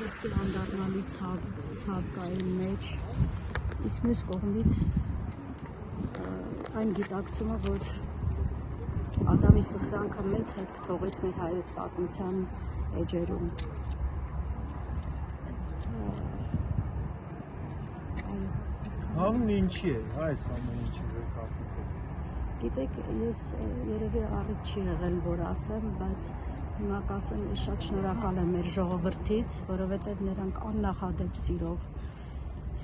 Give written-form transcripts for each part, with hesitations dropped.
ոսկի անդառնալի ցավ կա այն մեջ, իսկ մյուս կողմից այն գիտակցումը, որ Ադամի սխրանքը մեծ հետք թողեց մեր հայոց պատմության էջերում։ Հանուն ինչի է, այս ամեն ինչը որ կարծիքով։ Գիտեք, ես երևի առիթ չի եղել, որ ասեմ, բայց հիմա կասեմ, ես շատ շնորհակալ եմ մեր ժողովրդից, որովհետև նրանք աննախադեպ սիրով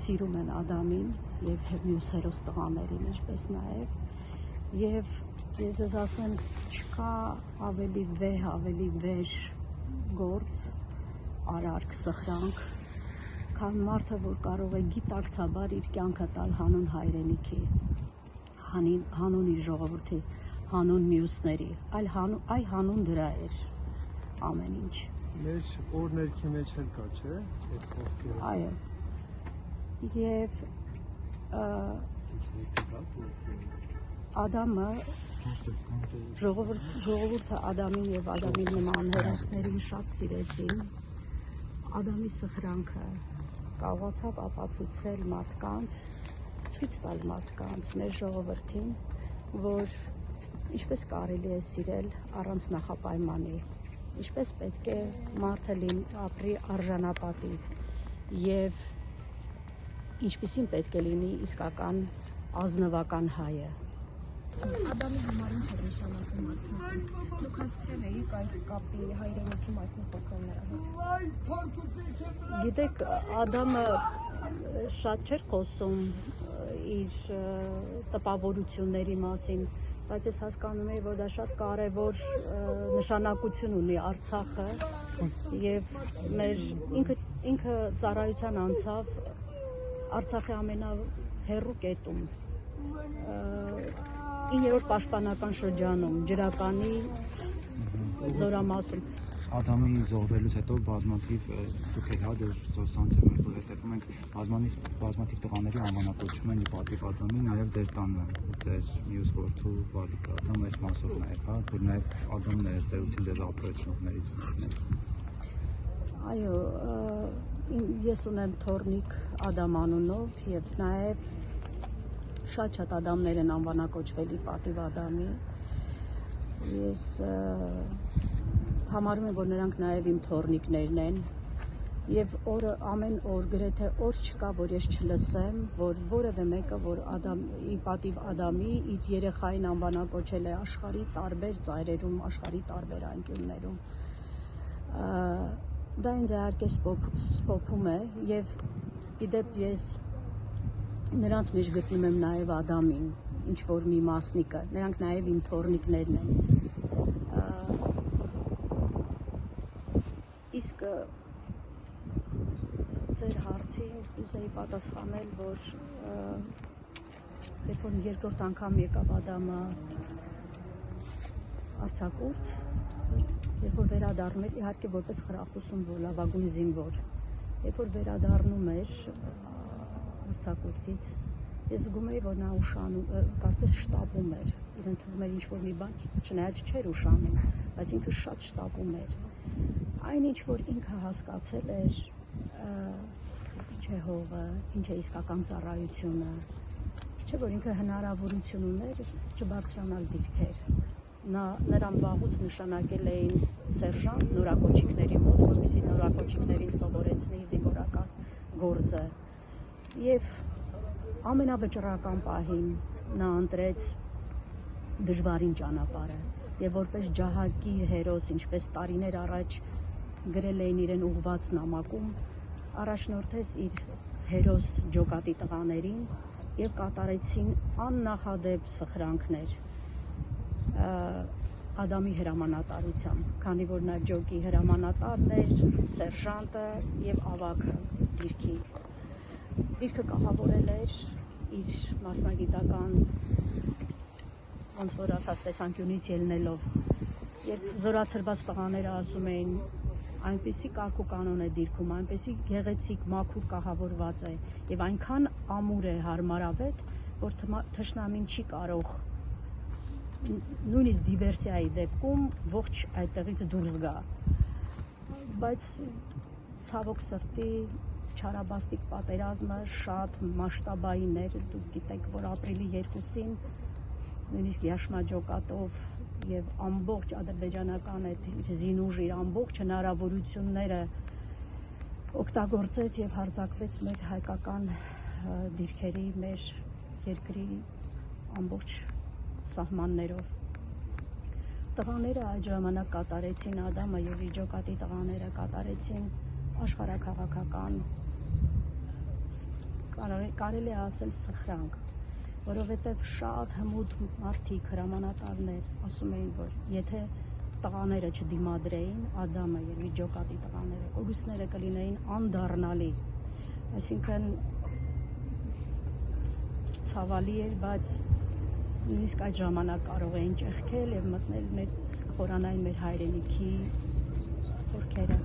սիրում են Ադամին եւ մյուս հերոս տղաներին, ինչպես նաեւ եւ ես ձեզ ասեմ, չկա ավելի վեհ, ավելի վեր գործ, արարք, սխրանք, քան մարդը, որ կարող է գիտակցաբար իր կյանքը տալ հանուն հայրենիքի, հանուն իր ժողովրդի, հանուն մյուսների, այ հանուն դրա էր ամեն ինչ։ Մեր օրներքի մեջ էլ կա, չէ՞, այդ խոսքերը։ Այո։ Եվ Ադամը ժողովուրդը Ադամին եւ Ադամի նման հերոսներին շատ սիրեցին։ Ադամի սխրանքը կարողացավ ապացուցել մարդկանց, ցույց տալ մարդկանց, մեր ժողովրդին, որ ինչպես կարելի է սիրել առանց նախապայմանի, ինչպես պետք է մարդը ապրի արժանապատիվ եւ ինչպիսին պետք է լինի իսկական ազնվական հայը։ Ադամի համար ինչ է նշանակում արցախը։ Դուք հասցրել եք այդ կապի հայրենիքի մասին խոսել նրա հետ։ Գիտեք, Ադամը շատ չէր խոսում իր տպավորությունների մասին, բայց ես հասկանում եի, որ դա շատ կարևոր նշանակություն ունի Արցախը եւ մեր ինքը ծառայության անցավ Արցախի ամենահեռու կետում 9-րդ պաշտպանական շրջանում, ջրականի զորամասում։ Ադամի զոհվելուց հետո բազմաթիվ դուք էլ հա ձեր զորսանցերում եք, որ հետևում ենք բազմաթիվ տղաների անվանակոչում են ի պատիվ Ադամի, նաև ձեր տանը, ձեր մյուս որդու Վալիկ Ադամ այս մասով նաև, հա, որ նաև Ադամն է ըստերություն ձեզ ապրեցնողներից մեկն է։ Այո, ես ունեմ թոռնիկ Ադամ անունով եւ նաեւ շատ Ադամներ են անվանակոչվել ի պատիվ Ադամի։ Ես համարում եմ, որ նրանք նաեւ իմ թոռնիկներն են եւ ամեն օր գրեթե օր չկա, որ ես չլսեմ, որ որևէ մեկը, որ ի պատիվ Ադամի իր երեխային անվանակոչել է աշխարհի տարբեր ծայրերում, աշխարհի տարբեր անկյուններում։ Դա ինձ իհարկե սփոփում է եւ իդեպ ես նրանց մեջ գտնում եմ նաև Ադամին, ինչ որ մի մասնիկը, նրանք նաև իմ թոռնիկներն են։ Իսկ ձեր հարցին ուզեի պատասխանել, որ երբ որ երկրորդ անգամ եկավ Ադամը արձակուրդ, երբ որ վերադառնում էր, իհարկե որպես խրախուսում լավագույն զինվոր, երբ որ վերադառնում էր արձակուրդից, ես զգում էի, որ նա կարծես շտապում էր, իրեն թվում էր ինչ-որ մի բան, չնայած չէր ուշանում, բայց ինքը շատ շտապում էր։ Այն ինչ որ ինքը հասկացել էր, ինչ է հողը, ինչ է իսկական ծառայությունը, չէ որ ինքը հնարավորություն ուներ չբարձրանալ դիրքեր։ Նրան վաղուց նշանակել էին սերժանտ նորակոչիկների մոտ, որպեսզի նորակոչիկներին սովորեցնի զինվորական գործը։ Եվ ամենավճռական պահին նա ընտրեց դժվարին ճանապարհը եւ որպես ջահակի հերոս, ինչպես տարիներ առաջ գրել էին իրեն ուղված նամակում, առաջնորդեց իր հերոս ջոկատի տղաներին եւ կատարեցին աննախադեպ սխրանքներ Ադամի հրամանատարությամբ, քանի որ նա ջոկի հրամանատարն էր, սերժանտը եւ ավագը դիրքը կահավորել էր իր մասնագիտական ոնց որ ասած տեսանկյունից ելնելով, երբ զորացրված տղաները ասում էին այնպեսի կարգ ու կանոն է դիրքում, այնպեսի գեղեցիկ մաքուր կահավորված է եւ այնքան ամուր է, հարմարավետ, որ թշնամին չի կարող նույնիսկ դիվերսիայի դեպքում ողջ այդտեղից դուրս գա, բայց ցավոք սրտի չարաբաստիկ պատերազմը շատ մասշտաբային էր, դուք գիտեք, որ ապրիլի 2-ին նույնիսկ Յաշմաջոկատով եւ ամբողջ ադրբեջանական այդ զինուժի ամբողջ հնարավորությունները օգտագործեց եւ հարձակվեց մեր հայկական դիրքերի, մեր երկրի ամբողջ սահմաններով։ Տղաները այդ ժամանակ կատարեցին, Ադամը եւ Վիջոկատի տղաները կատարեցին աշխարհաքաղաքական, կարելի է ասել սխրանք, որովհետև շատ հմուտ մարդիկ, հրամանատարներ ասում էին, որ եթե տղաները չդիմադրեին, Ադամը եւ Վիջոկատի տղաները, կորուստները կլինեին անդառնալի, այսինքն ցավալի էր, բայց նույնիսկ այդ ժամանակ կարող էին ճեղքել եւ մտնել մեր խորանային մեր հայրենիքի խորքերը։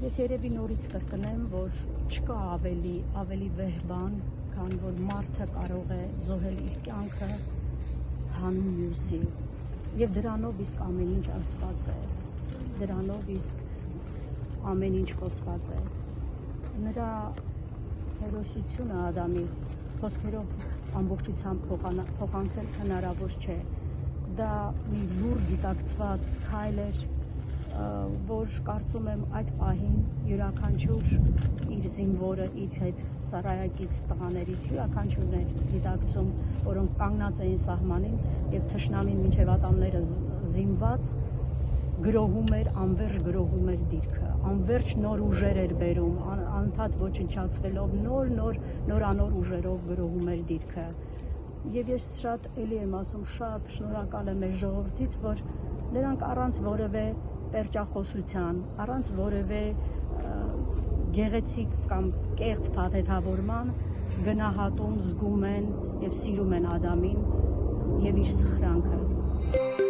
Ես երևի նորից կրկնեմ, որ չկա ավելի վեհ բան, քան որ մարդը կարող է զոհել իր կյանքը հանուն մյուսի, եւ դրանով իսկ ամեն ինչ ասված է, դրանով իսկ ամեն ինչ խոսված է։ Նրա հերոսությունը Ադամի խոսքերով ամբողջությամբ փոխանցել հնարավոր չէ։ Դա մի լուր գիտակցված քայլ էր, որ կարծում եմ այդ պահին յուրաքանչյուր իր զինվորը, իր հետ ծառայակից տղաներից յուրաքանչյուրն էր գիտակցում, որոնք կանգնած էին սահմանին եւ թշնամին մինչեւ ատամները զինված գրոհում էր, անverջ գրոհում էր դիրքը, անverջ նոր ուժեր էր բերում, անդադ ոչնչացվելով նորանոր ուժերով գրոհում էր դիրքը։ Եվ ես շատ էլի եմ ասում, շատ շնորհակալ եմ մեր ժողովրդից, որ նրանք առանց որևէ պերճախոսության, առանց որևէ գեղեցիկ կամ կեղծ փաթեթավորման գնահատում, զգում են եւ սիրում են Ադամին եւ իր սխրանքը։